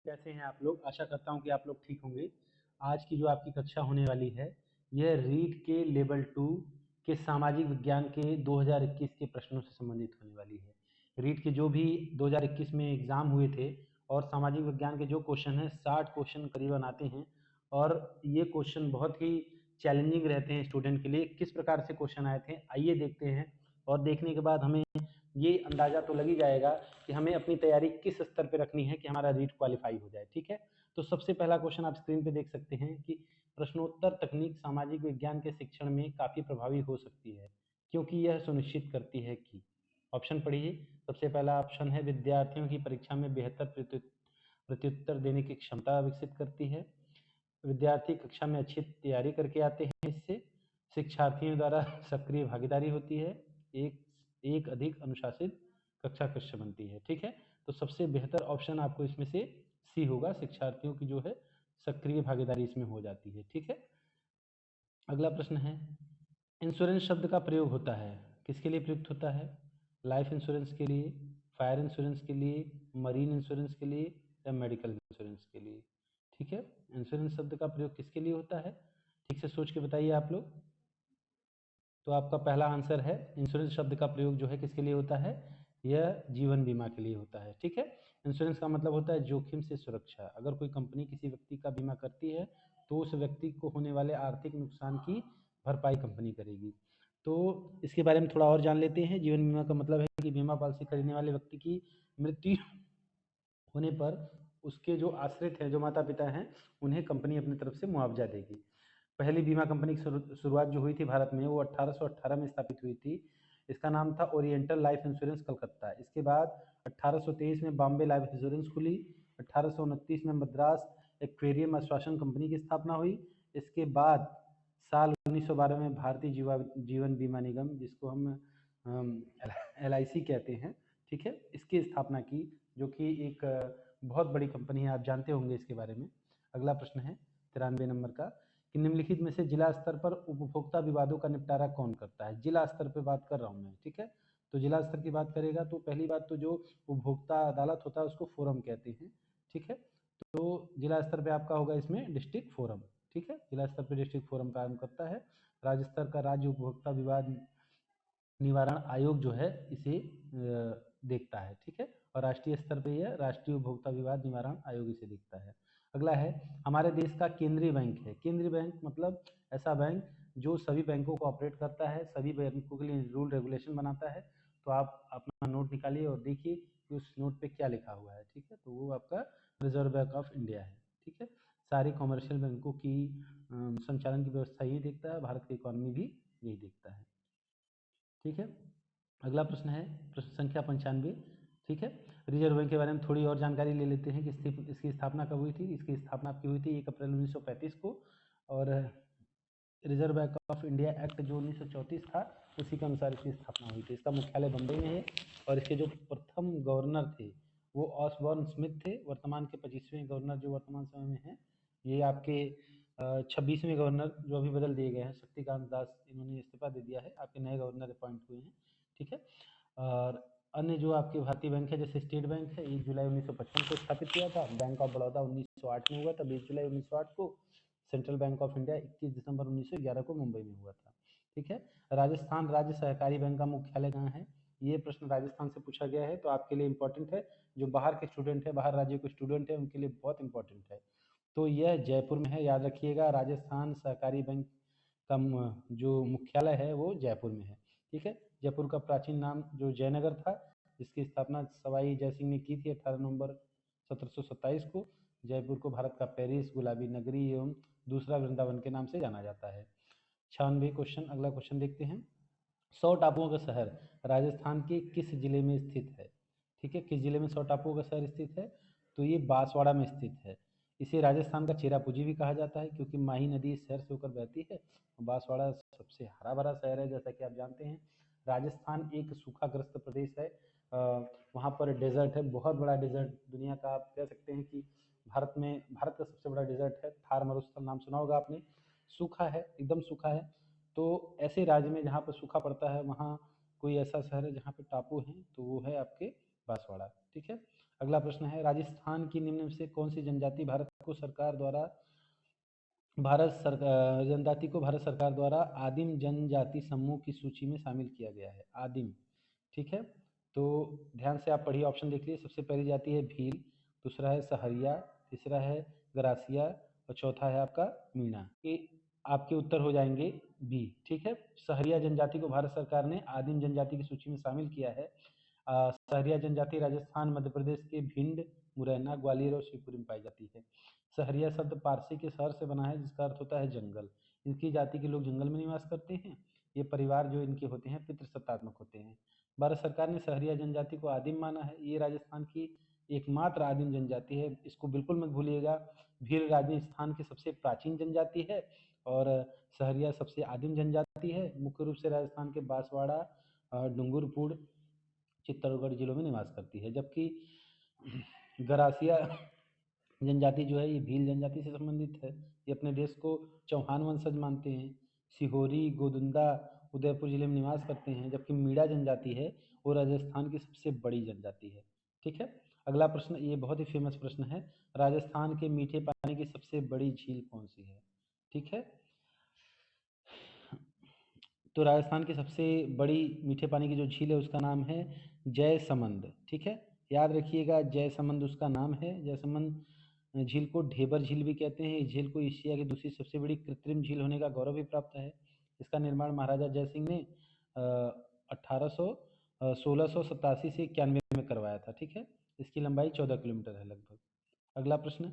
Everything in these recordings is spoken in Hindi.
कैसे हैं आप लोग? आशा करता हूँ कि आप लोग ठीक होंगे। आज की जो आपकी कक्षा होने वाली है, यह रीट के लेवल 2 के सामाजिक विज्ञान के 2021 के प्रश्नों से संबंधित होने वाली है। रीट के जो भी 2021 में एग्ज़ाम हुए थे और सामाजिक विज्ञान के जो क्वेश्चन हैं, 60 क्वेश्चन करीबन आते हैं और ये क्वेश्चन बहुत ही चैलेंजिंग रहते हैं स्टूडेंट के लिए। किस प्रकार से क्वेश्चन आए थे, आइए देखते हैं और देखने के बाद हमें ये अंदाज़ा तो लग ही जाएगा कि हमें अपनी तैयारी किस स्तर पे रखनी है कि हमारा रीट क्वालिफाई हो जाए। ठीक है, तो सबसे पहला क्वेश्चन आप स्क्रीन पे देख सकते हैं कि प्रश्नोत्तर तकनीक सामाजिक विज्ञान के शिक्षण में काफ़ी प्रभावी हो सकती है क्योंकि यह सुनिश्चित करती है कि ऑप्शन पढ़िए। सबसे पहला ऑप्शन है विद्यार्थियों की परीक्षा में बेहतर प्रत्युत्तर देने की क्षमता विकसित करती है। विद्यार्थी कक्षा में अच्छी तैयारी करके आते हैं। इससे शिक्षार्थियों द्वारा सक्रिय भागीदारी होती है। एक एक अधिक अनुशासित कक्षा कक्ष बनती है। ठीक है, तो सबसे बेहतर ऑप्शन आपको इसमें से सी होगा। शिक्षार्थियों की जो है सक्रिय भागीदारी इसमें हो जाती है। ठीक है, अगला प्रश्न है, इंश्योरेंस शब्द का प्रयोग होता है, किसके लिए प्रयुक्त होता है? लाइफ इंश्योरेंस के लिए, फायर इंश्योरेंस के लिए, मरीन इंश्योरेंस के लिए या मेडिकल इंश्योरेंस के लिए? ठीक है, इंश्योरेंस शब्द का प्रयोग किसके लिए होता है? ठीक से सोच के बताइए आप लोग। तो आपका पहला आंसर है, इंश्योरेंस शब्द का प्रयोग जो है किसके लिए होता है? यह जीवन बीमा के लिए होता है। ठीक है, इंश्योरेंस का मतलब होता है जोखिम से सुरक्षा। अगर कोई कंपनी किसी व्यक्ति का बीमा करती है तो उस व्यक्ति को होने वाले आर्थिक नुकसान की भरपाई कंपनी करेगी। तो इसके बारे में थोड़ा और जान लेते हैं। जीवन बीमा का मतलब है कि बीमा पॉलिसी खरीदने वाले व्यक्ति की मृत्यु होने पर उसके जो आश्रित हैं, जो माता पिता हैं, उन्हें कंपनी अपनी तरफ से मुआवजा देगी। पहली बीमा कंपनी की शुरुआत जो हुई थी भारत में, वो 1818 में स्थापित हुई थी। इसका नाम था ओरिएंटल लाइफ इंश्योरेंस कलकत्ता। इसके बाद 1823 में बॉम्बे लाइफ इंश्योरेंस खुली। 1829 में मद्रास एक्वेरियम आश्वासन कंपनी की स्थापना हुई। इसके बाद साल 1912 में भारतीय जीवन बीमा निगम, जिसको हम LIC कहते हैं, ठीक है, इसकी स्थापना की, जो कि एक बहुत बड़ी कंपनी है, आप जानते होंगे इसके बारे में। अगला प्रश्न है 93 नंबर का, कि निम्नलिखित में से जिला स्तर पर उपभोक्ता विवादों का निपटारा कौन करता है? जिला स्तर पे बात कर रहा हूँ मैं। ठीक है, तो जिला स्तर की बात करेगा तो पहली बात तो जो उपभोक्ता अदालत होता है उसको फोरम कहते हैं। ठीक है, तो जिला स्तर पे आपका होगा इसमें डिस्ट्रिक्ट फोरम। ठीक है, जिला स्तर पे डिस्ट्रिक्ट फोरम काम करता है। राज्य स्तर का राज्य उपभोक्ता विवाद निवारण आयोग जो है इसे देखता है। ठीक है, और राष्ट्रीय स्तर पे यह राष्ट्रीय उपभोक्ता विवाद निवारण आयोग इसे देखता है। अगला है, हमारे देश का केंद्रीय बैंक है। केंद्रीय बैंक मतलब ऐसा बैंक जो सभी बैंकों को ऑपरेट करता है, सभी बैंकों के लिए रूल रेगुलेशन बनाता है। तो आप अपना नोट निकालिए और देखिए कि उस नोट पे क्या लिखा हुआ है। ठीक है, तो वो आपका रिजर्व बैंक ऑफ इंडिया है। ठीक है, सारे कॉमर्शियल बैंकों की संचालन की व्यवस्था यही देखता है, भारत की इकोनॉमी भी यही देखता है। ठीक है, अगला प्रश्न है प्रश्न संख्या 95। ठीक है, रिजर्व बैंक के बारे में थोड़ी और जानकारी ले लेते हैं कि इसकी स्थापना कब हुई थी। इसकी स्थापना आपकी हुई थी 1 अप्रैल 1935 को। और reserve bank of India act जो 1934 था, उसी के अनुसार इसकी स्थापना हुई थी। इसका मुख्यालय बम्बई में है और इसके जो प्रथम गवर्नर थे वो ऑसबॉर्न स्मिथ थे। वर्तमान के 25वें गवर्नर जो वर्तमान समय में हैं, ये आपके 26वें गवर्नर जो अभी बदल दिए गए हैं, शक्तिकांत दास, इन्होंने इस्तीफा दे दिया है, आपके नए गवर्नर अपॉइंट हुए हैं। ठीक है, और अन्य जो आपके भारतीय बैंक है, जैसे स्टेट बैंक है, 1 जुलाई 1955 को स्थापित किया था। बैंक ऑफ बड़ौदा 1908 में हुआ था, 20 जुलाई 1908 को। सेंट्रल बैंक ऑफ इंडिया 21 दिसंबर 1911 को मुंबई में हुआ था। ठीक है, राजस्थान राज्य सहकारी बैंक का मुख्यालय कहाँ है? ये प्रश्न राजस्थान से पूछा गया है, तो आपके लिए इंपॉर्टेंट है। जो बाहर के स्टूडेंट है, बाहर राज्यों के स्टूडेंट है, उनके लिए बहुत इंपॉर्टेंट है। तो यह जयपुर में है, याद रखिएगा। राजस्थान सहकारी बैंक का जो मुख्यालय है वो जयपुर में है। ठीक है, जयपुर का प्राचीन नाम जो जयनगर था, जिसकी स्थापना सवाई जयसिंह ने की थी 18 नवंबर 1727 को। जयपुर को भारत का पेरिस, गुलाबी नगरी एवं दूसरा वृंदावन के नाम से जाना जाता है। 96 क्वेश्चन, अगला क्वेश्चन देखते हैं। 100 टापुओं का शहर राजस्थान के किस जिले में स्थित है? ठीक है, किस जिले में 100 टापुओं का शहर स्थित है? तो ये बांसवाड़ा में स्थित है। इसे राजस्थान का चेरापूंजी भी कहा जाता है क्योंकि माही नदी इस शहर से होकर बहती है। बांसवाड़ा सबसे हरा भरा शहर है, जैसा कि आप जानते हैं। राजस्थान एक सूखाग्रस्त प्रदेश है। वहाँ पर डेजर्ट है, बहुत बड़ा डेजर्ट, दुनिया का आप कह सकते हैं कि भारत का सबसे बड़ा डेजर्ट है। थार मरुस्थल नाम सुना होगा आपने। सूखा है, एकदम सूखा है। तो ऐसे राज्य में जहाँ पर सूखा पड़ता है, वहाँ कोई ऐसा शहर है जहाँ पे टापू हैं, तो वो है आपके बांसवाड़ा। ठीक है, अगला प्रश्न है, राजस्थान की निम्न में से कौन सी जनजाति जनजाति को भारत सरकार द्वारा आदिम जनजाति समूह की सूची में शामिल किया गया है? आदिम, ठीक है। तो ध्यान से आप पढ़िए, ऑप्शन देख लीजिए। सबसे पहली जाति है भील, दूसरा है सहरिया, तीसरा है गरासिया और चौथा है आपका मीणा। ये आपके उत्तर हो जाएंगे बी, ठीक है। सहरिया जनजाति को भारत सरकार ने आदिम जनजाति की सूची में शामिल किया है। सहरिया जनजाति राजस्थान, मध्य प्रदेश के भिंड, मुरैना, ग्वालियर और शिवपुरी में पाई जाती है। सहरिया शब्द पारसी के शहर से बना है, जिसका अर्थ होता है जंगल। इनकी जाति के लोग जंगल में निवास करते हैं। ये परिवार जो इनके होते हैं पितृसत्तात्मक होते हैं। भारत सरकार ने सहरिया जनजाति को आदिम माना है। ये राजस्थान की एकमात्र आदिम जनजाति है, इसको बिल्कुल मत भूलिएगा। भील राजस्थान की सबसे प्राचीन जनजाति है और सहरिया सबसे आदिम जनजाति है। मुख्य रूप से राजस्थान के बांसवाड़ा, डूंगरपुर, चित्तौड़गढ़ जिलों में निवास करती है। जबकि गरासिया जनजाति जो है ये भील जनजाति से संबंधित है। ये अपने देश को चौहान वंशज मानते हैं। सिहोरी, गोदुंदा, उदयपुर जिले में निवास करते हैं। जबकि मीणा जनजाति है वो राजस्थान की सबसे बड़ी जनजाति है, ठीक है। अगला प्रश्न, ये बहुत ही फेमस प्रश्न है, राजस्थान के मीठे पानी की सबसे बड़ी झील कौन सी है? ठीक है, तो राजस्थान की सबसे बड़ी मीठे पानी की जो झील है उसका नाम है जयसमंद, ठीक है। याद रखिएगा, जयसमंद उसका नाम है। जयसमंद झील को ढेबर झील भी कहते हैं। इस झील को एशिया की दूसरी सबसे बड़ी कृत्रिम झील होने का गौरव भी प्राप्त है। इसका निर्माण महाराजा जयसिंह ने 1687 से 91 में करवाया था, ठीक है। इसकी लंबाई 14 किलोमीटर है लगभग। अगला प्रश्न,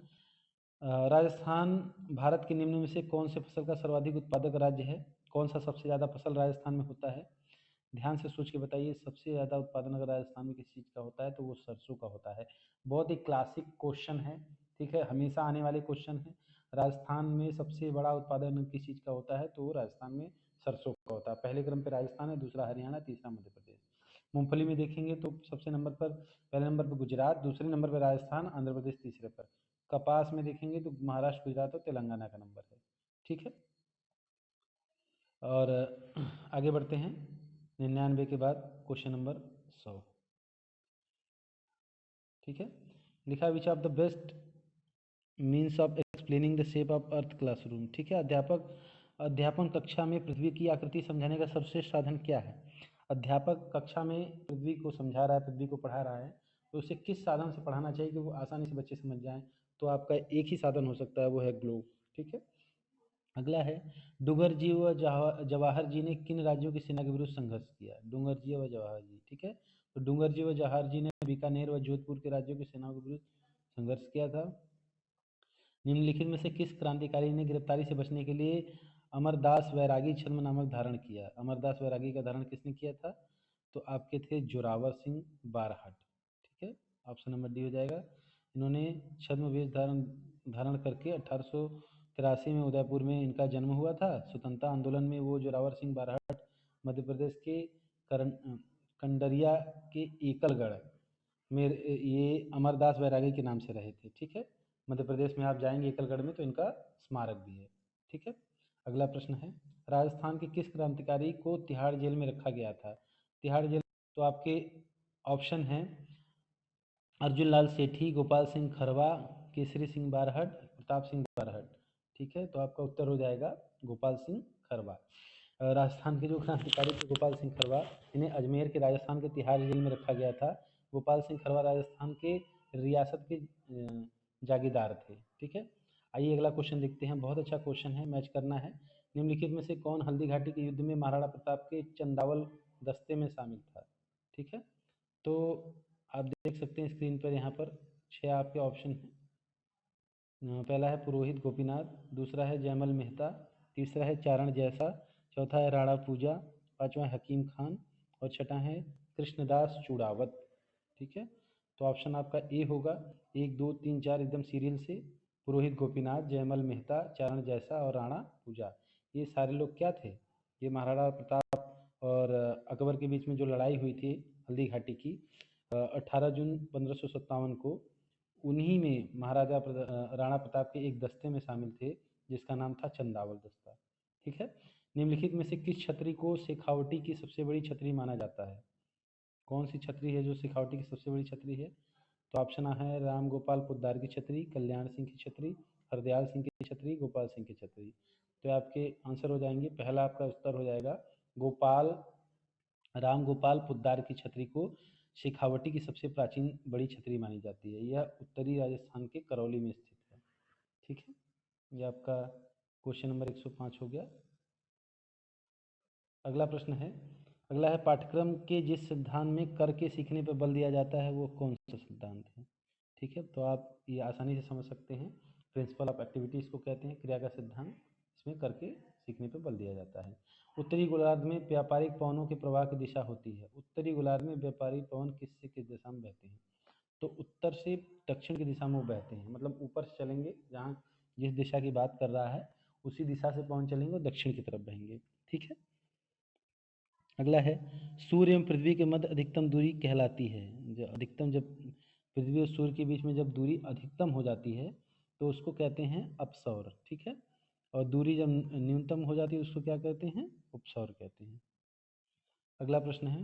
राजस्थान भारत के निम्न में से कौन से फसल का सर्वाधिक उत्पादक राज्य है? कौन सा सबसे ज़्यादा फसल राजस्थान में होता है? ध्यान से सोच के बताइए। सबसे ज़्यादा उत्पादन अगर राजस्थान में किसी चीज़ का होता है तो वो सरसों का होता है। बहुत ही क्लासिक क्वेश्चन है, ठीक है, हमेशा आने वाले क्वेश्चन है। राजस्थान में सबसे बड़ा उत्पादन किस चीज़ का होता है तो वो राजस्थान में सरसों का होता है। पहले क्रम पे राजस्थान है, दूसरा हरियाणा, तीसरा मध्य प्रदेश। मूंगफली में देखेंगे तो सबसे नंबर पर, पहले नंबर पर गुजरात, दूसरे नंबर पर राजस्थान, आंध्र प्रदेश तीसरे पर। कपास में देखेंगे तो महाराष्ट्र, गुजरात और तेलंगाना का नंबर है, ठीक है। और आगे बढ़ते हैं 99 के बाद क्वेश्चन नंबर 100, ठीक है। लिखा, which of the best means of explaining the shape of earth classroom, ठीक है। अध्यापन कक्षा में पृथ्वी की आकृति समझाने का सबसे साधन क्या है? अध्यापक कक्षा में पृथ्वी को समझा रहा है, पृथ्वी को पढ़ा रहा है, तो उसे किस साधन से पढ़ाना चाहिए कि वो आसानी से बच्चे समझ जाएं? तो आपका एक ही साधन हो सकता है, वो है ग्लोब, ठीक है। अगला है, डुंगर जी व जवाहर जी ने किन राज्यों की सेना के विरुद्ध संघर्ष किया? डुंगर जी व जवाहर जी, ठीक है। तो डुंगर जी व जवाहर जी ने बीकानेर व जोधपुर के राज्यों की सेनाओं के विरुद्ध संघर्ष किया था। निम्नलिखित में से किस क्रांतिकारी ने गिरफ्तारी से बचने के लिए अमरदास वैरागी छद्म नामक धारण किया? अमरदास वैरागी का धारण किसने किया था? तो आपके थे जोरावर सिंह बारहट, ठीक है। ऑप्शन नंबर डी हो जाएगा। इन्होंने छद्म वेश धारण धारण करके 1883 में उदयपुर में इनका जन्म हुआ था। स्वतंत्रता आंदोलन में वो जोरावर सिंह बारहट मध्य प्रदेश के कंडरिया के एकलगढ़ में ये अमरदास बैरागी के नाम से रहे थे, ठीक है। मध्य प्रदेश में आप जाएंगे एकलगढ़ में तो इनका स्मारक भी है, ठीक है। अगला प्रश्न है, राजस्थान के किस क्रांतिकारी को तिहाड़ जेल में रखा गया था? तिहाड़ जेल, तो आपके ऑप्शन हैं अर्जुन लाल सेठी, गोपाल सिंह खरवा, केसरी सिंह बारहट, प्रताप सिंह बारहट, ठीक है। तो आपका उत्तर हो जाएगा गोपाल सिंह खरवा। राजस्थान के जो क्रांतिकारी थे गोपाल सिंह खरवा, इन्हें अजमेर के राजस्थान के तिहाड़ जेल में रखा गया था। गोपाल सिंह खरवा राजस्थान के रियासत के जागीरदार थे, ठीक है। आइए अगला क्वेश्चन देखते हैं, बहुत अच्छा क्वेश्चन है, मैच करना है। निम्नलिखित में से कौन हल्दी घाटी के युद्ध में महाराणा प्रताप के चंदावल दस्ते में शामिल था? ठीक है, तो आप देख सकते हैं स्क्रीन पर, यहाँ पर 6 आपके ऑप्शन हैं। पहला है पुरोहित गोपीनाथ, दूसरा है जयमल मेहता, तीसरा है चारण जैसा, चौथा है राणा पूजा, पांचवा है हकीम खान और छठा है कृष्णदास चूड़ावत, ठीक है। तो ऑप्शन आपका ए होगा, 1 2 3 4 एकदम सीरियल से। पुरोहित गोपीनाथ, जयमल मेहता, चारण जैसा और राणा पूजा, ये सारे लोग क्या थे? ये महाराणा प्रताप और अकबर के बीच में जो लड़ाई हुई थी हल्दी घाटी की 18 जून 1557 को, उन्हीं में राणा प्रताप के एक दस्ते में शामिल थे जिसका नाम था चंदावल दस्ता, ठीक है। निम्नलिखित में से किस छतरी को शेखावटी की सबसे बड़ी छतरी माना जाता है? कौन सी छतरी है जो शेखावटी की सबसे बड़ी छतरी है? तो ऑप्शन है राम गोपाल पोद्दार की छतरी, कल्याण सिंह की छतरी, हरदयाल सिंह की छतरी, गोपाल सिंह की छतरी। तो आपके आंसर हो जाएंगे, पहला आपका उत्तर हो जाएगा गोपाल राम गोपाल पोद्दार की छतरी को शेखावटी की सबसे प्राचीन बड़ी छतरी मानी जाती है। यह उत्तरी राजस्थान के करौली में स्थित है। ठीक है, यह आपका क्वेश्चन नंबर 105 हो गया। अगला प्रश्न है, अगला है पाठ्यक्रम के जिस सिद्धांत में कर के सीखने पर बल दिया जाता है वो कौन सा सिद्धांत है। ठीक है, तो आप ये आसानी से समझ सकते हैं, प्रिंसिपल ऑफ एक्टिविटीज को कहते हैं, क्रिया का सिद्धांत, इसमें करके सीखने पर बल दिया जाता है। उत्तरी गोलार्ध में व्यापारिक पवनों के प्रवाह की दिशा होती है। उत्तरी गोलार्ध में व्यापारिक पवन किस से किस दिशा में बहते हैं। तो उत्तर से दक्षिण की दिशा में वो बहते हैं, मतलब ऊपर से चलेंगे, जहाँ जिस दिशा की बात कर रहा है उसी दिशा से पवन चलेंगे और दक्षिण की तरफ बहेंगे। ठीक है, अगला है सूर्य एवं पृथ्वी के मध्य अधिकतम दूरी कहलाती है। जो अधिकतम, जब पृथ्वी और सूर्य के बीच में जब दूरी अधिकतम हो जाती है तो उसको कहते हैं अपसौर। ठीक है, और दूरी जब न्यूनतम हो जाती है उसको क्या कहते हैं, उपसौर कहते हैं। अगला प्रश्न है,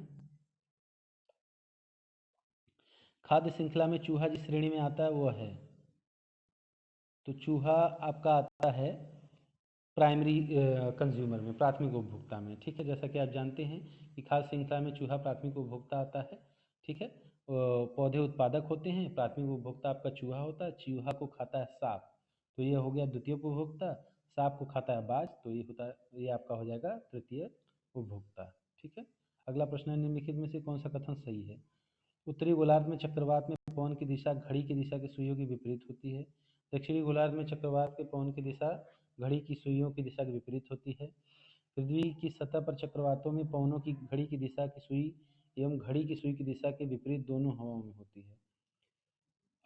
खाद्य श्रृंखला में चूहा जिस श्रेणी में आता है वह है। तो चूहा आपका आता है प्राइमरी कंज्यूमर में, प्राथमिक उपभोक्ता में। ठीक है, जैसा कि आप जानते हैं कि खाद्य श्रृंखला में चूहा प्राथमिक उपभोक्ता आता है। ठीक है, पौधे उत्पादक होते हैं, प्राथमिक उपभोक्ता आपका चूहा होता है। चूहा को खाता है सांप, तो ये हो गया द्वितीय उपभोक्ता। सांप को खाता है बाज, तो ये होता है, ये आपका हो जाएगा तृतीय उपभोक्ता। ठीक है, अगला प्रश्न है, निम्नलिखित में से कौन सा कथन सही है। उत्तरी गोलार्ध में चक्रवात में पवन की दिशा घड़ी की दिशा के सुइयों के विपरीत होती है। दक्षिणी गोलार्ध में चक्रवात के पवन की दिशा घड़ी की सुइयों की दिशा के विपरीत होती है। पृथ्वी की सतह पर चक्रवातों में पवनों की घड़ी की दिशा की सुई एवं घड़ी की सुई की दिशा के विपरीत दोनों हवाओं में होती है।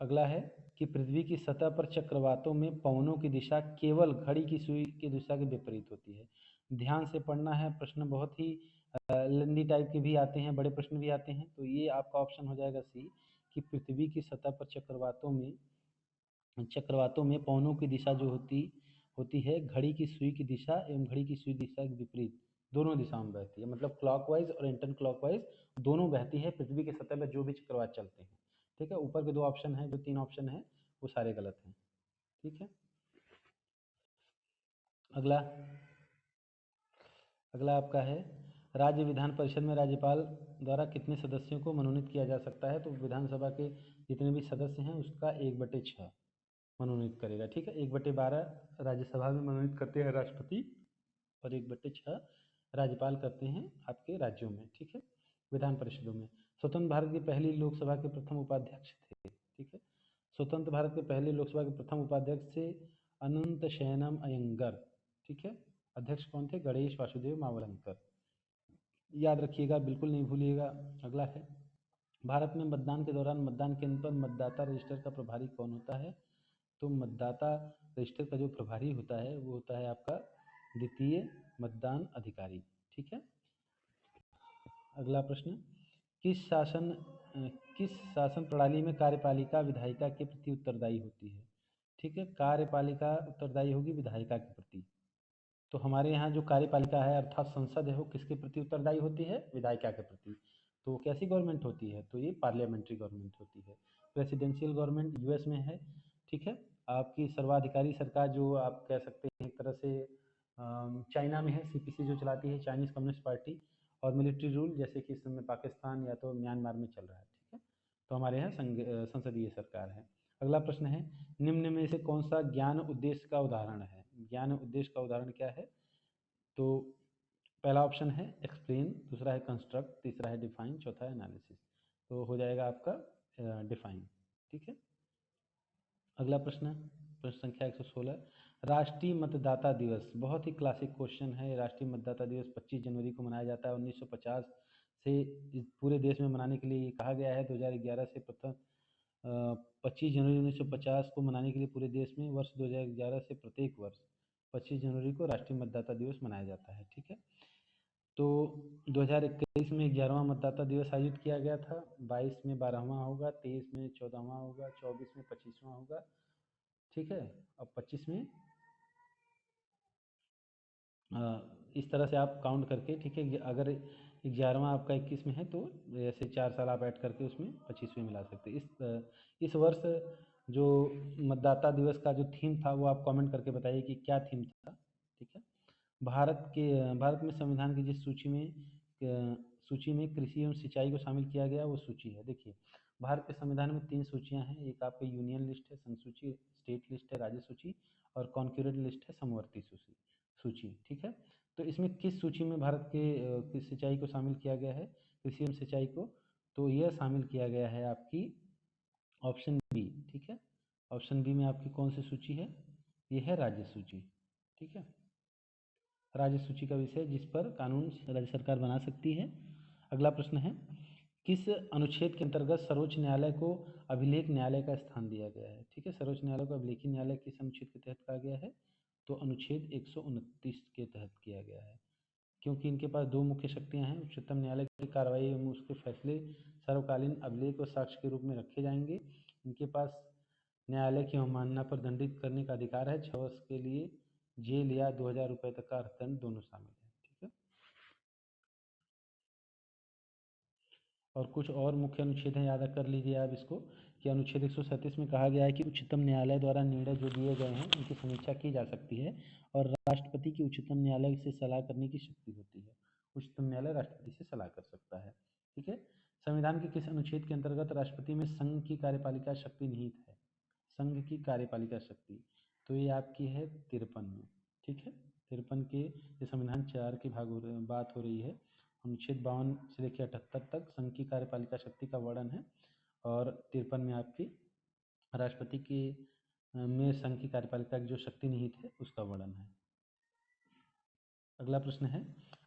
अगला है कि पृथ्वी की सतह पर चक्रवातों में पवनों की दिशा केवल घड़ी की सुई की दिशा के विपरीत होती है। ध्यान से पढ़ना है, प्रश्न बहुत ही लंबी टाइप के भी आते हैं, बड़े प्रश्न भी आते हैं। तो ये आपका ऑप्शन हो जाएगा सी, कि पृथ्वी की सतह पर चक्रवातों में पवनों की दिशा जो होती होती है घड़ी की सुई की दिशा एवं घड़ी की सुई दिशा के विपरीत दोनों दिशाओं में बहती है, मतलब क्लॉकवाइज और एंटी क्लॉकवाइज दोनों बहती है पृथ्वी की सतह पर जो भी चक्रवात चलते हैं। ठीक है, ऊपर के दो ऑप्शन हैं, जो तीन ऑप्शन हैं वो सारे गलत हैं। ठीक है, अगला अगला आपका है, राज्य विधान परिषद में राज्यपाल द्वारा कितने सदस्यों को मनोनीत किया जा सकता है। तो विधानसभा के जितने भी सदस्य हैं उसका 1/6 मनोनीत करेगा। ठीक है, 1/12 राज्यसभा में मनोनीत करते हैं राष्ट्रपति, और 1/6 राज्यपाल करते हैं आपके राज्यों में। ठीक है, विधान परिषदों में। स्वतंत्र भारत की पहली लोकसभा के प्रथम उपाध्यक्ष थे। ठीक है, स्वतंत्र भारत के पहले लोकसभा के प्रथम उपाध्यक्ष थे अनंत शयनम अयंगर। ठीक है, अध्यक्ष कौन थे, गणेश वासुदेव मावलंकर। याद रखिएगा, बिल्कुल नहीं भूलिएगा। अगला है, भारत में मतदान के दौरान मतदान केंद्र पर मतदाता रजिस्टर का प्रभारी कौन होता है। तो मतदाता रजिस्टर का जो प्रभारी होता है वो होता है आपका द्वितीय मतदान अधिकारी। ठीक है, अगला प्रश्न, किस शासन किस शासन प्रणाली में कार्यपालिका विधायिका के प्रति उत्तरदायी होती है। ठीक है, कार्यपालिका उत्तरदायी होगी विधायिका के प्रति। तो हमारे यहाँ जो कार्यपालिका है अर्थात संसद है वो किसके प्रति उत्तरदायी होती है, विधायिका के प्रति। तो कैसी गवर्नमेंट होती है, तो ये पार्लियामेंट्री गवर्नमेंट होती है। प्रेसिडेंशियल गवर्नमेंट यूएस में है। ठीक है, आपकी सर्वाधिकारी सरकार जो आप कह सकते हैं एक तरह से चाइना में है, सीपीसी जो चलाती है चाइनीज कम्युनिस्ट पार्टी। और मिलिट्री रूल जैसे कि इस समय पाकिस्तान या तो म्यांमार में चल रहा है। ठीक है, तो हमारे यहाँ संसदीय सरकार है। अगला प्रश्न है, निम्न में से कौन सा ज्ञान उद्देश्य का उदाहरण है। ज्ञान उद्देश्य का उदाहरण क्या है। तो पहला ऑप्शन है एक्सप्लेन, दूसरा है कंस्ट्रक्ट, तीसरा है डिफाइन, चौथा है एनालिसिस। तो हो जाएगा आपका डिफाइन। ठीक है, अगला प्रश्न, प्रश्न संख्या 116, राष्ट्रीय मतदाता दिवस, बहुत ही क्लासिक क्वेश्चन है। राष्ट्रीय मतदाता दिवस 25 जनवरी को मनाया जाता है। 1950 से पूरे देश में मनाने के लिए कहा गया है। 2011 से प्रथम 25 जनवरी 1950 को मनाने के लिए पूरे देश में, वर्ष 2011 से प्रत्येक वर्ष 25 जनवरी को राष्ट्रीय मतदाता दिवस मनाया जाता है। ठीक है, तो 2021 में 11वां मतदाता दिवस आयोजित किया गया था। 22 में 12वां होगा, 23 में 14वां होगा, 24 में 25वां होगा। ठीक है, अब 25 में इस तरह से आप काउंट करके, ठीक है, अगर 11वां आपका 21 में है, तो ऐसे 4 साल आप ऐड करके उसमें 25वें मिला सकते हैं। इस वर्ष जो मतदाता दिवस का जो थीम था वो आप कमेंट करके बताइए कि क्या थीम था। ठीक है। भारत में संविधान की जिस सूची में कृषि एवं सिंचाई को शामिल किया गया वो सूची है। देखिए, भारत के संविधान में 3 सूचियां हैं। एक आपके यूनियन लिस्ट है, संघ सूची, स्टेट लिस्ट है, राज्य सूची, और कॉन्करेंट लिस्ट है, समवर्ती सूची। ठीक है। तो इसमें किस सूची में भारत के किस सिंचाई को शामिल किया गया है, कृषि एवं सिंचाई को? तो यह शामिल किया गया है आपकी ऑप्शन बी। ठीक है। ऑप्शन बी में आपकी कौन सी सूची है? ये है राज्य सूची। ठीक है। राज्य सूची का विषय जिस पर कानून राज्य सरकार बना सकती है। अगला प्रश्न है, किस अनुच्छेद के अंतर्गत सर्वोच्च न्यायालय को अभिलेख न्यायालय का स्थान दिया गया है? ठीक है। सर्वोच्च न्यायालय को अभिलेखी न्यायालय किस अनुच्छेद के तहत कहा गया है? तो अनुच्छेद 129 के तहत किया गया है। क्योंकि इनके पास 2 मुख्य शक्तियां हैं। उच्चतम न्यायालय की कार्रवाई एवं उसके फैसले सर्वकालीन अभिलेख और साक्ष्य के रूप में रखे जाएंगे। इनके पास न्यायालय की अवमानना पर दंडित करने का अधिकार है। 6 वर्ष के लिए जेल या 2000 रुपये तक का अर्थदंड दोनों शामिल है। ठीक है। और कुछ और मुख्य अनुच्छेद हैं, याद कर लीजिए आप इसको, कि अनुच्छेद 137 में कहा गया है कि उच्चतम न्यायालय द्वारा निर्णय जो दिए गए हैं उनकी समीक्षा की जा सकती है, और राष्ट्रपति की उच्चतम न्यायालय से सलाह करने की शक्ति होती है। उच्चतम न्यायालय राष्ट्रपति से सलाह कर सकता है। ठीक है। संविधान के किस अनुच्छेद के अंतर्गत राष्ट्रपति में संघ की कार्यपालिका शक्ति निहित है? संघ की कार्यपालिका शक्ति, तो ये आपकी है 53 में। ठीक है। 53 के, ये संविधान 4 के बात हो रही है। अनुच्छेद 52 से लेकर 78 तक संघ की कार्यपालिका शक्ति का वर्णन है, और 53 में आपकी राष्ट्रपति की में संघ की कार्यपालिका की जो शक्ति निहित है उसका वर्णन है। अगला प्रश्न है,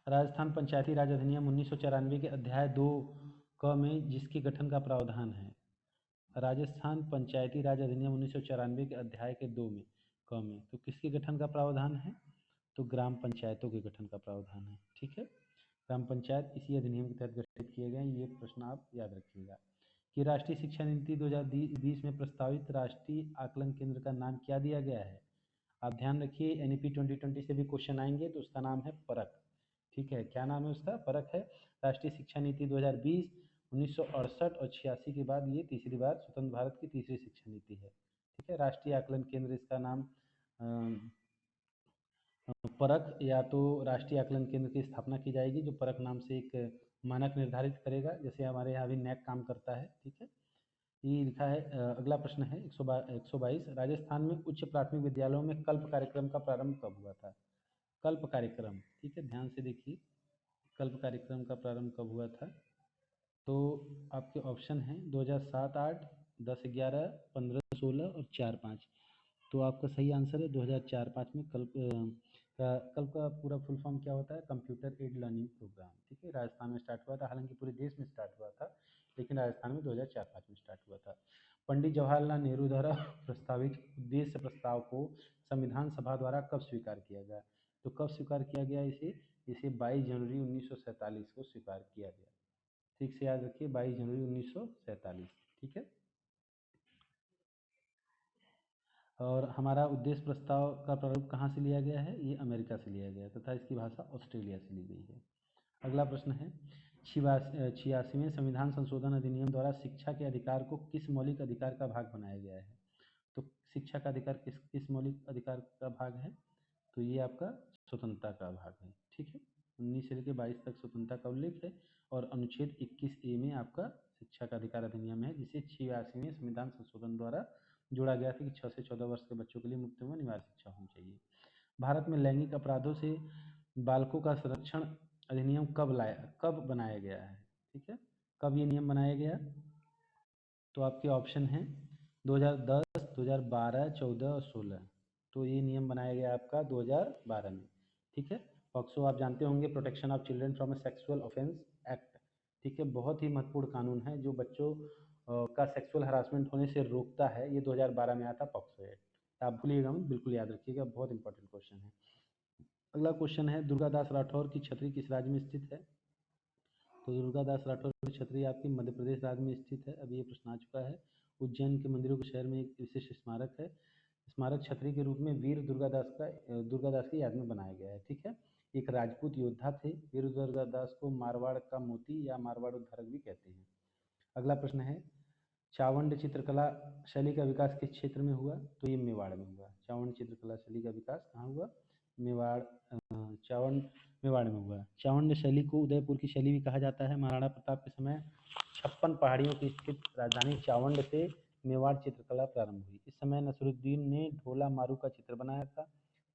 राजस्थान पंचायती राज अधिनियम 1994 के अध्याय 2 क में जिसके गठन का प्रावधान है? राजस्थान पंचायती राज अधिनियम 1994 के अध्याय के 2 में क में, तो किसके गठन का प्रावधान है? तो ग्राम पंचायतों के गठन का प्रावधान है। ठीक है। ग्राम पंचायत इसी अधिनियम के तहत गठित किए गए हैं। ये प्रश्न आप याद रखिएगा। कि राष्ट्रीय शिक्षा नीति 2020 में प्रस्तावित राष्ट्रीय आकलन केंद्र का नाम क्या दिया गया है? आप ध्यान रखिए, एनईपी 2020 से भी क्वेश्चन आएंगे, तो उसका नाम है परख। ठीक है। क्या नाम है उसका? परख है। राष्ट्रीय शिक्षा नीति 2020 1968 और 86 के बाद ये तीसरी बार स्वतंत्र भारत की तीसरी शिक्षा नीति है। ठीक है। राष्ट्रीय आकलन केंद्र इसका नाम परख, या तो राष्ट्रीय आकलन केंद्र की स्थापना की जाएगी जो परख नाम से एक मानक निर्धारित करेगा, जैसे हमारे यहाँ भी नैक काम करता है। ठीक है। ये लिखा है। अगला प्रश्न है 122, राजस्थान में उच्च प्राथमिक विद्यालयों में कल्प कार्यक्रम का प्रारंभ कब हुआ था? कल्प कार्यक्रम, ठीक है, ध्यान से देखिए, कल्प कार्यक्रम का प्रारंभ कब हुआ था? तो आपके ऑप्शन हैं 2007-8, 10-11, 15-16 और 4-5। तो आपका सही आंसर है 2004-5 में कल्प का पूरा फुल फॉर्म क्या होता है? Computer aid learning program. ठीक है। राजस्थान में स्टार्ट हुआ था, हालांकि पूरे देश में स्टार्ट हुआ था, लेकिन राजस्थान में 2004-5 में स्टार्ट हुआ था। पंडित जवाहरलाल नेहरू द्वारा प्रस्तावित उद्देश्य प्रस्ताव को संविधान सभा द्वारा कब स्वीकार किया गया? तो कब स्वीकार किया गया इसे 22 जनवरी 1947 को स्वीकार किया गया। ठीक से याद रखिए, 22 जनवरी 1947। ठीक है। और हमारा उद्देश्य प्रस्ताव का प्रारूप कहाँ से लिया गया है? ये अमेरिका से लिया गया तथा इसकी भाषा ऑस्ट्रेलिया से ली गई है। अगला प्रश्न है, 86वें संविधान संशोधन अधिनियम द्वारा शिक्षा के अधिकार को किस मौलिक अधिकार का भाग बनाया गया है? तो शिक्षा का अधिकार किस मौलिक अधिकार का भाग है? तो ये आपका स्वतंत्रता का भाग है। ठीक है। 19 से लेकर 22 तक स्वतंत्रता का उल्लेख है, और अनुच्छेद 21A में आपका शिक्षा का अधिकार अधिनियम है, जिसे 86वें संविधान संशोधन द्वारा जोड़ा गया था कि 6 से 14 वर्ष के बच्चों के लिए मुफ्त में अनिवार्य शिक्षा होनी चाहिए। भारत में लैंगिक अपराधों से बालकों का संरक्षण अधिनियम कब बनाया गया है? ठीक है। कब ये नियम बनाया गया? तो आपके ऑप्शन हैं 2010, 2012, 14 और 16। तो ये नियम बनाया गया आपका 2012 में। ठीक है। पॉक्सो आप जानते होंगे, protection of children from A sexual offence act. ठीक है। बहुत ही महत्वपूर्ण कानून है जो बच्चों का सेक्सुअल हरासमेंट होने से रोकता है। ये 2012 में आता पॉक्सो एक्ट। आप भूलिएगा मत, बिल्कुल याद रखिएगा, बहुत इंपॉर्टेंट क्वेश्चन है। अगला क्वेश्चन है, दुर्गादास राठौर की छतरी किस राज्य में स्थित है? तो दुर्गादास राठौर की छतरी आपकी मध्य प्रदेश राज्य में स्थित है। अभी ये प्रश्न आ चुका है। उज्जैन के मंदिरों के शहर में एक विशिष्ट स्मारक है। स्मारक छतरी के रूप में वीर दुर्गादास की याद में बनाया गया है। ठीक है। एक राजपूत योद्धा थे। वीर दुर्गादास को मारवाड़ का मोती या मारवाड़ उद्धारक भी कहते हैं। अगला प्रश्न है, चावंड चित्रकला शैली का विकास किस क्षेत्र में हुआ? तो ये मेवाड़ में हुआ। चावंड चित्रकला शैली का विकास कहाँ हुआ? मेवाड़, चावंड मेवाड़ में हुआ। चावंड शैली को उदयपुर की शैली भी कहा जाता है। महाराणा प्रताप के समय 56 पहाड़ियों की स्थित राजधानी चावंड से मेवाड़ चित्रकला प्रारंभ हुई। इस समय नसरुद्दीन ने ढोला मारू का चित्र बनाया था।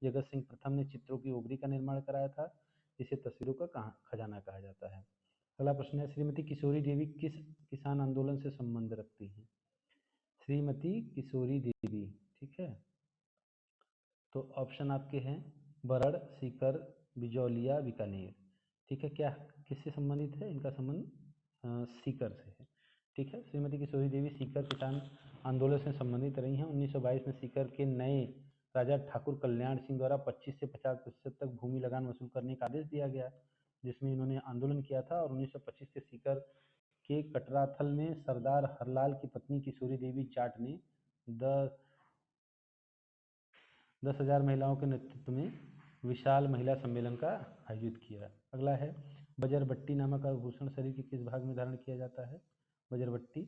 जगत सिंह प्रथम ने चित्रों की ओगरी का निर्माण कराया था, जिसे तस्वीरों का खजाना कहा जाता है। अगला प्रश्न है, श्रीमती किशोरी देवी किस किसान आंदोलन से संबंध रखती हैं? श्रीमती किशोरी देवी, ठीक है, तो ऑप्शन आपके हैं बरड़, सीकर, बिजौलिया, बीकानेर। ठीक है, क्या किससे संबंधित है? इनका संबंध सीकर से है। ठीक है, श्रीमती किशोरी देवी सीकर किसान आंदोलन से संबंधित रही हैं। 1922 में सीकर के नए राजा ठाकुर कल्याण सिंह द्वारा 25 से 50% तक भूमि लगान वसूल करने का आदेश दिया गया, जिसमें इन्होंने आंदोलन किया था। और 1925 से सीकर के कटराथल में सरदार हरलाल की पत्नी किशोरी देवी जाट ने 10,000 महिलाओं के नेतृत्व में विशाल महिला सम्मेलन का आयोजित किया। अगला है, बजरबट्टी नामक आभूषण शरीर के किस भाग में धारण किया जाता है? बजरबट्टी,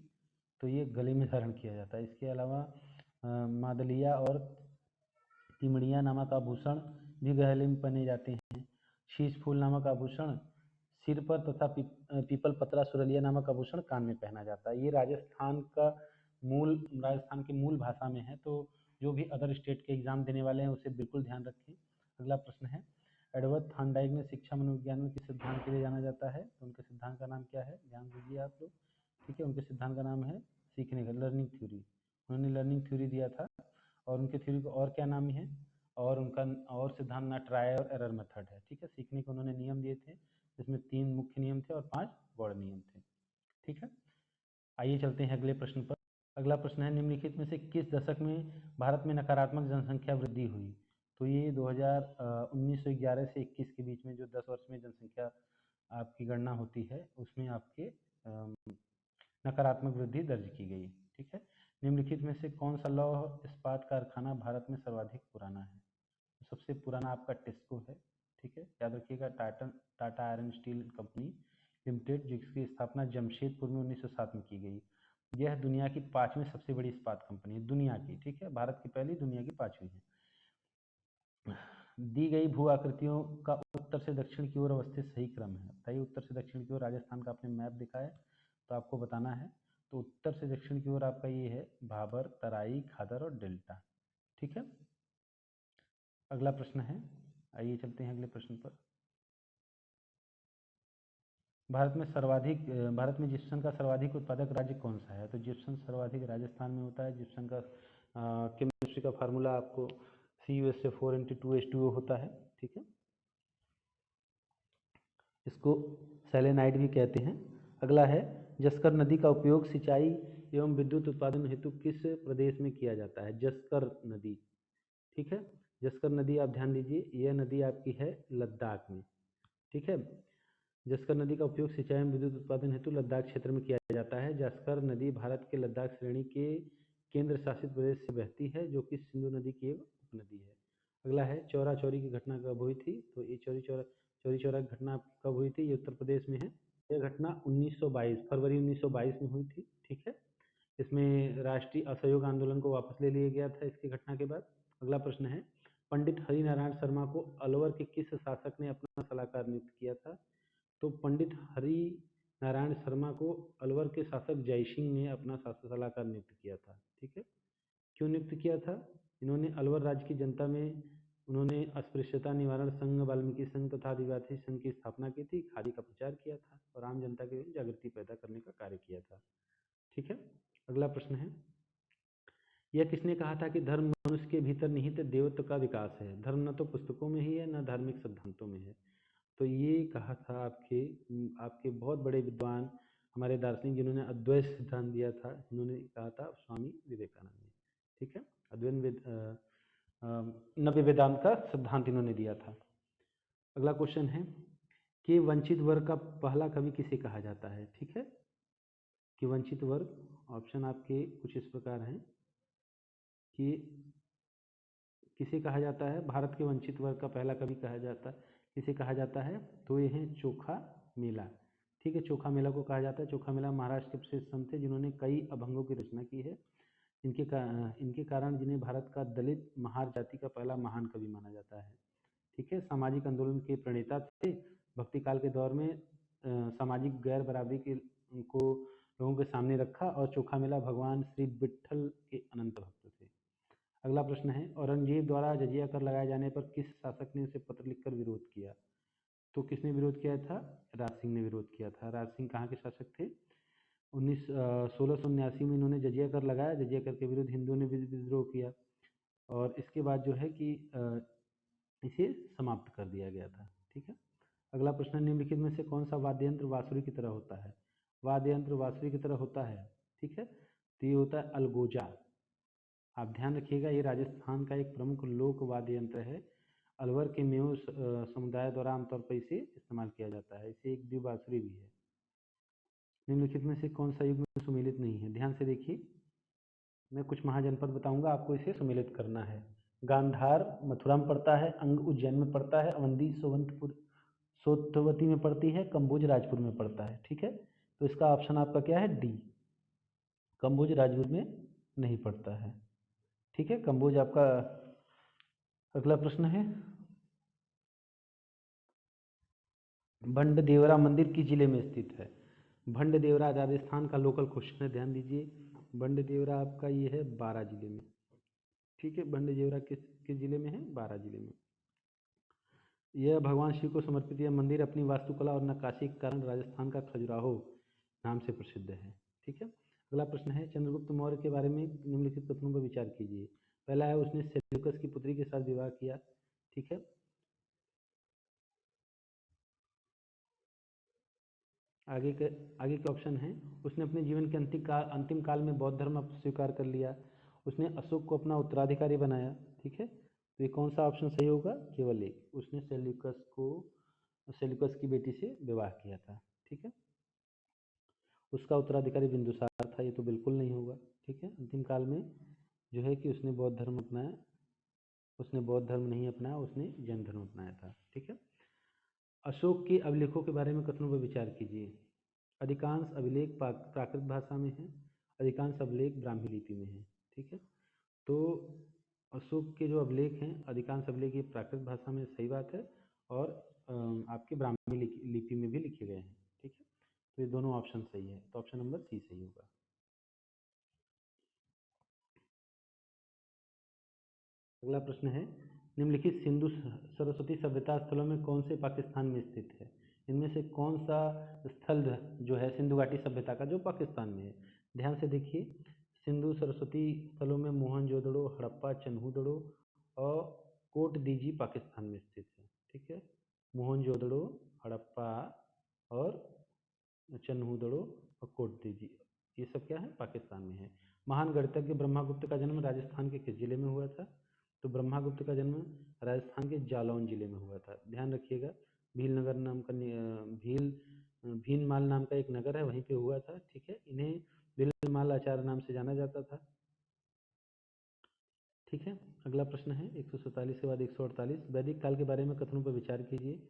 तो ये गले में धारण किया जाता है। इसके अलावा मादलिया और तिमड़िया नामक आभूषण भी गले में पहने जाते हैं। शीश फूल नामक आभूषण सिर पर तथा पीपल पत्रा सुरलिया नामक आभूषण कान में पहना जाता है। ये राजस्थान की मूल भाषा में है, तो जो भी अदर स्टेट के एग्जाम देने वाले हैं उसे बिल्कुल ध्यान रखें। अगला प्रश्न है, एडवर्ड थॉर्नडाइक ने शिक्षा मनोविज्ञान में किस सिद्धांत के लिए जाना जाता है? तो उनके सिद्धांत का नाम क्या है? ध्यान दीजिए आप लोग। ठीक है, उनके सिद्धांत का नाम है सीखने का, लर्निंग थ्योरी। उन्होंने लर्निंग थ्योरी दिया था। और उनके थ्योरी को और क्या नाम है? और उनका और सिद्धांत ना ट्राई और एरर मेथड है। ठीक है, सीखने के उन्होंने नियम दिए थे, जिसमें 3 मुख्य नियम थे और 5 गौड़ नियम थे। ठीक है, आइए चलते हैं अगले प्रश्न पर। अगला प्रश्न है, निम्नलिखित में से किस दशक में भारत में नकारात्मक जनसंख्या वृद्धि हुई? तो ये 1911 से 21 के बीच में जो 10 वर्ष में जनसंख्या आपकी गणना होती है, उसमें आपके नकारात्मक वृद्धि दर्ज की गई। ठीक है, निम्नलिखित में से कौन सा लौह इस्पात कारखाना भारत में सर्वाधिक पुराना है? तो सबसे पुराना आपका टिस्को है। ठीक है, याद रखिएगा, Tata iron steel company limited, जिसकी स्थापना जमशेदपुर में 1907 में की गई। यह दुनिया की 5वीं सबसे बड़ी इस्पात कंपनी है, दुनिया की। ठीक है, भारत की पहली, दुनिया की 5वीं है। दी गई भू आकृतियों का उत्तर से दक्षिण की ओर अवस्थित सही क्रम है। बताइए, उत्तर से दक्षिण की ओर राजस्थान का आपने मैप दिखा है, तो आपको बताना है। तो उत्तर से दक्षिण की ओर आपका ये है भाबर, तराई, खादर और डेल्टा। ठीक है, अगला प्रश्न है, आइए चलते हैं अगले प्रश्न पर। भारत में जिप्सम का सर्वाधिक उत्पादक राज्य कौन सा है? तो जिप्सम सर्वाधिक राजस्थान में होता है। जिप्सम का केमिस्ट्री का फार्मूला आपको CuSO4 × 2H2O होता है। ठीक है, इसको सेलेनाइड भी कहते हैं। अगला है, जस्कर नदी का उपयोग सिंचाई एवं विद्युत उत्पादन हेतु किस प्रदेश में किया जाता है? जस्कर नदी। ठीक है, जस्कर नदी आप ध्यान दीजिए, यह नदी आपकी है लद्दाख में। ठीक है, जस्कर नदी का उपयोग सिंचाई एवं विद्युत उत्पादन हेतु लद्दाख क्षेत्र में किया जाता है। जस्कर नदी भारत के लद्दाख श्रेणी के केंद्र शासित प्रदेश से बहती है, जो कि सिंधु नदी की एक उपनदी है। अगला है, चौरा चौरी की घटना कब हुई थी? तो ये चौरी चौरा की घटना कब हुई थी? ये उत्तर प्रदेश में है। यह घटना 1922 फरवरी 1922 में हुई थी। ठीक है, इसमें राष्ट्रीय असहयोग आंदोलन को वापस ले लिया गया था इसकी घटना के बाद। अगला प्रश्न है, पंडित हरिनारायण शर्मा को अलवर के किस शासक ने अपना सलाहकार नियुक्त किया था? तो पंडित हरि नारायण शर्मा को अलवर के शासक जयसिंह ने अपना शासन सलाहकार नियुक्त किया था। ठीक है, क्यों नियुक्त किया था? इन्होंने अलवर राज्य की जनता में उन्होंने अस्पृश्यता निवारण संघ, वाल्मीकि संघ तथा आदिवासी संघ की स्थापना की थी, खादी का प्रचार किया था और आम जनता के लिए जागृति पैदा करने का कार्य किया था। ठीक है, अगला प्रश्न है, यह किसने कहा था कि धर्म मनुष्य के भीतर निहित देवत्व का विकास है? धर्म न तो पुस्तकों में ही है, न धार्मिक सिद्धांतों में है। तो ये कहा था आपके बहुत बड़े विद्वान, हमारे दार्शनिक जिन्होंने अद्वैत सिद्धांत दिया था, इन्होंने कहा था स्वामी विवेकानंद ने। ठीक है, नव्य वेदांत का सिद्धांत इन्होंने दिया था। अगला क्वेश्चन है कि वंचित वर्ग का पहला कवि किसे कहा जाता है? ठीक है, कि वंचित वर्ग, ऑप्शन आपके कुछ इस प्रकार हैं कि किसे कहा जाता है? भारत के वंचित वर्ग का पहला कवि कहा जाता है, किसे कहा जाता है? तो ये है चोखा मेला। ठीक है, चोखा मेला को कहा जाता है। चोखा मेला महाराष्ट्र के प्रसिद्ध संत थे जिन्होंने कई अभंगों की रचना की है। इनके कारण जिन्हें भारत का दलित महार जाति का पहला महान कवि माना जाता है। ठीक है, सामाजिक आंदोलन के प्रणेता थे। भक्ति काल के दौर में सामाजिक गैर बराबरी के को लोगों के सामने रखा और चोखा मेला भगवान श्री विट्ठल के अनंत भक्त थे। अगला प्रश्न है, औरंगजेब द्वारा जजिया कर लगाए जाने पर किस शासक ने उसे पत्र लिखकर विरोध किया? तो किसने विरोध किया था? राज सिंह ने विरोध किया था। राज सिंह कहाँ के शासक थे? 1679 में इन्होंने जजिया कर लगाया। जजिया कर के विरुद्ध हिंदुओं ने विद्रोह किया और इसके बाद जो है कि इसे समाप्त कर दिया गया था। ठीक है, अगला प्रश्न, निम्नलिखित में से कौन सा वाद्य यंत्र बांसुरी की तरह होता है? वाद्य यंत्र बांसुरी की तरह होता है। ठीक है, तो ये होता है अलगोजा। आप ध्यान रखिएगा, ये राजस्थान का एक प्रमुख लोक वाद्य यंत्र है। अलवर के मेयो समुदाय द्वारा आमतौर पर इसे इस्तेमाल किया जाता है। इसे एक द्विबांसुरी भी है। निम्नलिखित में से कौन सा युग में सुमेलित नहीं है? ध्यान से देखिए, मैं कुछ महाजनपद बताऊंगा, आपको इसे सुमेलित करना है। गांधार मथुरा में पड़ता है, अंग उज्जैन में पड़ता है, अवंती सोतवती में पड़ती है, कंबोज राजपुर में पड़ता है। ठीक है, तो इसका ऑप्शन आपका क्या है? डी, कंबोज राजपुर में नहीं पड़ता है। ठीक है, कंबोज आपका। अगला प्रश्न है, भंडदेवरा मंदिर किस जिले में स्थित है? भंडदेवरा राजस्थान का लोकल क्वेश्चन है, ध्यान दीजिए। भंडदेवरा आपका ये है बारां जिले में। ठीक है, भंडदेवरा किस किस जिले में है? बारां जिले में। यह भगवान शिव को समर्पित यह मंदिर अपनी वास्तुकला और नक्काशी के कारण राजस्थान का खजुराहो नाम से प्रसिद्ध है। ठीक है, अगला प्रश्न है, चंद्रगुप्त मौर्य के बारे में निम्नलिखित कथनों पर विचार कीजिए। पहला है, उसने सेल्यूकस की पुत्री के साथ विवाह किया। ठीक है, आगे के आगे के ऑप्शन हैं, उसने अपने जीवन के अंतिम काल में बौद्ध धर्म स्वीकार कर लिया। उसने अशोक को अपना उत्तराधिकारी बनाया। ठीक है, तो ये कौन सा ऑप्शन सही होगा? केवल एक, उसने सेल्यूकस की बेटी से विवाह किया था। ठीक है, उसका उत्तराधिकारी बिंदुसार था, ये तो बिल्कुल नहीं होगा। ठीक है, अंतिम काल में जो है कि उसने बौद्ध धर्म अपनाया। उसने बौद्ध धर्म नहीं अपनाया, उसने जैन धर्म अपनाया था। ठीक है, अशोक के अभिलेखों के बारे में कथनों पर विचार कीजिए। अधिकांश अभिलेख प्राकृत भाषा में है, अधिकांश अभिलेख ब्राह्मी लिपि में है। ठीक है, तो अशोक के जो अभिलेख हैं, अधिकांश अभिलेख ये प्राकृत भाषा में, सही बात है, और आपके ब्राह्मी लिपि में भी लिखे गए हैं। ठीक है, तो ये दोनों ऑप्शन सही है, तो ऑप्शन नंबर सी सही होगा। अगला प्रश्न है, निम्नलिखित सिंधु सरस्वती सभ्यता स्थलों में कौन से पाकिस्तान में स्थित है? इनमें से कौन सा स्थल जो है सिंधु घाटी सभ्यता का, जो पाकिस्तान में है? ध्यान से देखिए, सिंधु सरस्वती स्थलों में मोहनजोदड़ो, हड़प्पा, चन्हूदड़ो और कोट दीजी पाकिस्तान में स्थित है। ठीक है, मोहनजोदड़ो, हड़प्पा और चन्हूदड़ो और कोट दीजी, ये सब क्या है? पाकिस्तान में है। महान गणितज्ञ ब्रह्मगुप्त का जन्म राजस्थान के किस जिले में हुआ था? तो ब्रह्मगुप्त का जन्म राजस्थान के जालौन जिले में हुआ था। ध्यान रखिएगा, भील नगर नाम का भीनमाल नाम का एक नगर है, वहीं पे हुआ था। ठीक है, इन्हें भीलमाल आचार्य नाम से जाना जाता था। ठीक है, अगला प्रश्न है 147 के बाद 148, वैदिक काल के बारे में कथनों पर विचार कीजिए।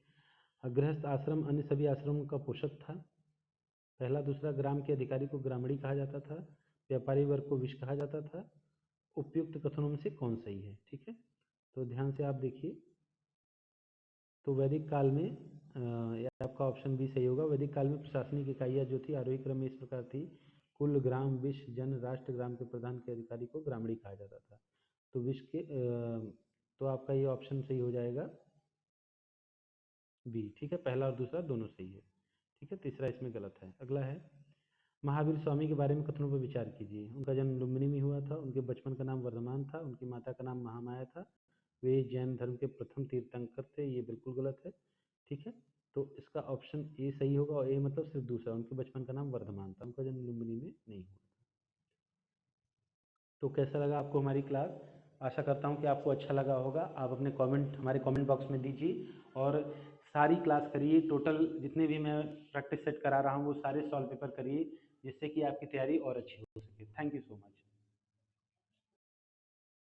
गृहस्थ आश्रम अन्य सभी आश्रमों का पोषक था। पहला दूसरा ग्राम के अधिकारी को ग्रामणी कहा जाता था। व्यापारी वर्ग को विष कहा जाता था। उपयुक्त कथनों में से कौन सही है? ठीक है, तो ध्यान से आप देखिए, तो वैदिक काल में ये आपका ऑप्शन बी सही होगा। वैदिक काल में प्रशासनिक इकाइयाँ जो थी आरोही क्रम में इस प्रकार थी, कुल, ग्राम, विष, जन, राष्ट्र। ग्राम के प्रधान के अधिकारी को ग्रामणी कहा जाता था। तो तो आपका ये ऑप्शन सही हो जाएगा बी। ठीक है, पहला और दूसरा दोनों सही है। ठीक है, तीसरा इसमें गलत है। अगला है, महावीर स्वामी के बारे में कथनों पर विचार कीजिए। उनका जन्म लुम्बिनी में हुआ था। उनके बचपन का नाम वर्धमान था। उनकी माता का नाम महामाया था। वे जैन धर्म के प्रथम तीर्थंकर थे, ये बिल्कुल गलत है। ठीक है, तो इसका ऑप्शन ए सही होगा, और ए मतलब सिर्फ दूसरा, उनके बचपन का नाम वर्धमान था, उनका जन्म लुम्बिनी में नहीं हुआ। तो कैसा लगा आपको हमारी क्लास? आशा करता हूँ कि आपको अच्छा लगा होगा। आप अपने कमेंट हमारे कमेंट बॉक्स में दीजिए और सारी क्लास करिए। टोटल जितने भी मैं प्रैक्टिस सेट करा रहा हूँ वो सारे सॉल्व पेपर करिए, जिससे कि आपकी तैयारी और अच्छी हो सके। Thank you so much.